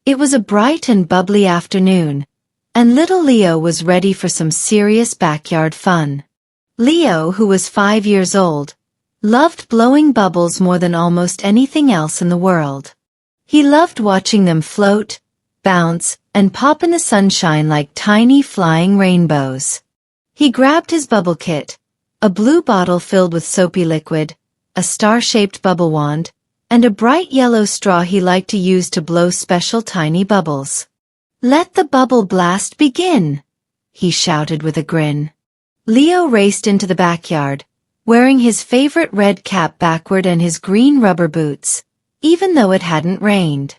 It was a bright and bubbly afternoon, and little Leo was ready for some serious backyard fun. Leo, who was 5 years old, loved blowing bubbles more than almost anything else in the world. He loved watching them float, bounce, and pop in the sunshine like tiny flying rainbows. He grabbed his bubble kit, a blue bottle filled with soapy liquid, a star-shaped bubble wand, and a bright yellow straw he liked to use to blow special tiny bubbles. "Let the bubble blast begin," he shouted with a grin. Leo raced into the backyard, wearing his favorite red cap backward and his green rubber boots, even though it hadn't rained.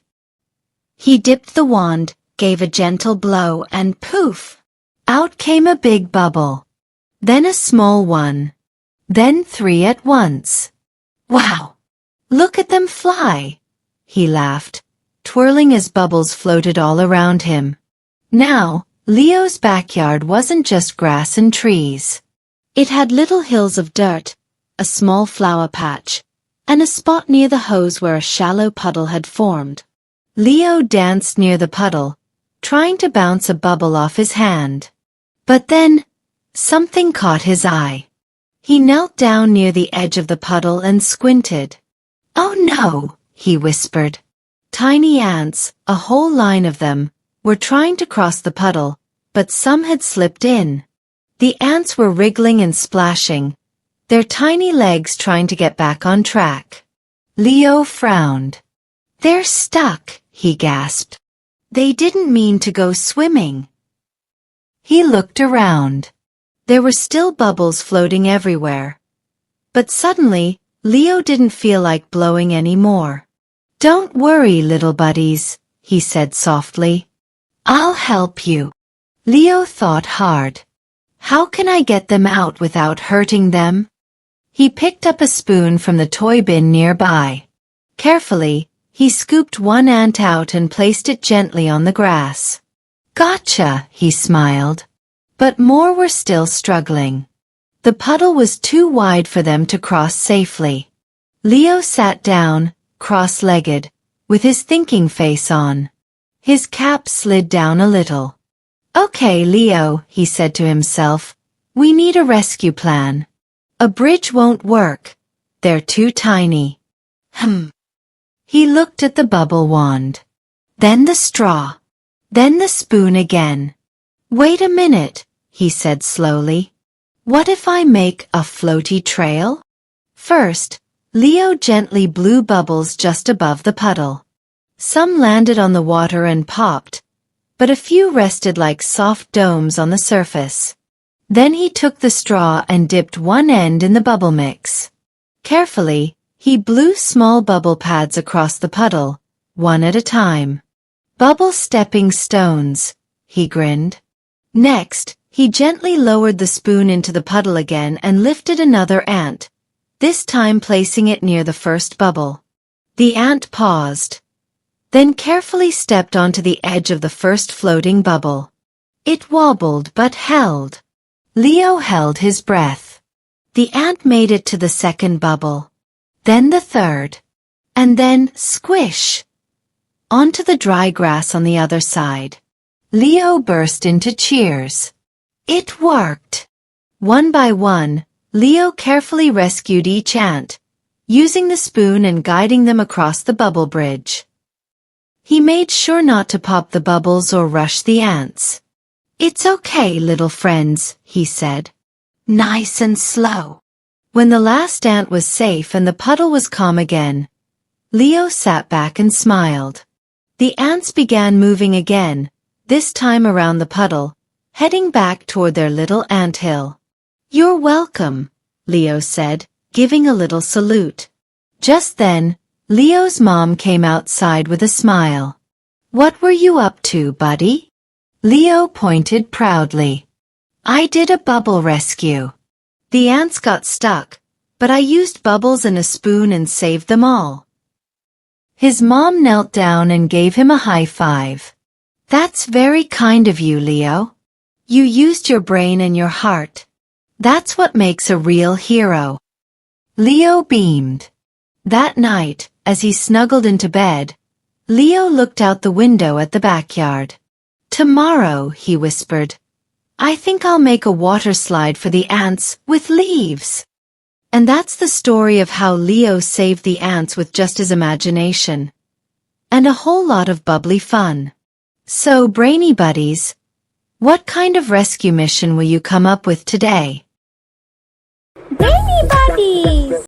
He dipped the wand, gave a gentle blow, and poof! Out came a big bubble. Then a small one. Then 3 at once. "Wow! Look at them fly!" he laughed, twirling as bubbles floated all around him. Now, Leo's backyard wasn't just grass and trees. It had little hills of dirt, a small flower patch, and a spot near the hose where a shallow puddle had formed. Leo danced near the puddle, trying to bounce a bubble off his hand. But then, something caught his eye. He knelt down near the edge of the puddle and squinted. "Oh no," he whispered. Tiny ants, a whole line of them, were trying to cross the puddle, but some had slipped in. The ants were wriggling and splashing, their tiny legs trying to get back on track. Leo frowned. "They're stuck," he gasped. "They didn't mean to go swimming." He looked around. There were still bubbles floating everywhere. But suddenly, Leo didn't feel like blowing anymore. "Don't worry, little buddies," he said softly. "I'll help you." Leo thought hard. How can I get them out without hurting them? He picked up a spoon from the toy bin nearby. Carefully, he scooped one ant out and placed it gently on the grass. "Gotcha," he smiled. But more were still struggling. The puddle was too wide for them to cross safely. Leo sat down, cross-legged, with his thinking face on. His cap slid down a little. "Okay, Leo," he said to himself, "we need a rescue plan. A bridge won't work. They're too tiny." He looked at the bubble wand. Then the straw. Then the spoon again. "Wait a minute," he said slowly. "What if I make a floaty trail?" First, Leo gently blew bubbles just above the puddle. Some landed on the water and popped, but a few rested like soft domes on the surface. Then he took the straw and dipped one end in the bubble mix. Carefully, he blew small bubble pads across the puddle, one at a time. "Bubble stepping stones," he grinned. Next, he gently lowered the spoon into the puddle again and lifted another ant, this time placing it near the first bubble. The ant paused, then carefully stepped onto the edge of the first floating bubble. It wobbled but held. Leo held his breath. The ant made it to the second bubble, then the third, and then squish! Onto the dry grass on the other side. Leo burst into cheers. It worked! One by one, Leo carefully rescued each ant, using the spoon and guiding them across the bubble bridge. He made sure not to pop the bubbles or rush the ants. "It's okay, little friends," he said. "Nice and slow." When the last ant was safe and the puddle was calm again, Leo sat back and smiled. The ants began moving again, this time around the puddle, heading back toward their little anthill. "You're welcome," Leo said, giving a little salute. Just then, Leo's mom came outside with a smile. "What were you up to, buddy?" Leo pointed proudly. "I did a bubble rescue. The ants got stuck, but I used bubbles and a spoon and saved them all." His mom knelt down and gave him a high five. "That's very kind of you, Leo. You used your brain and your heart. That's what makes a real hero." Leo beamed. That night, as he snuggled into bed, Leo looked out the window at the backyard. "Tomorrow," he whispered, "I think I'll make a water slide for the ants with leaves." And that's the story of how Leo saved the ants with just his imagination. And a whole lot of bubbly fun. So, Brainy buddies, what kind of rescue mission will you come up with today? Brainy buddies!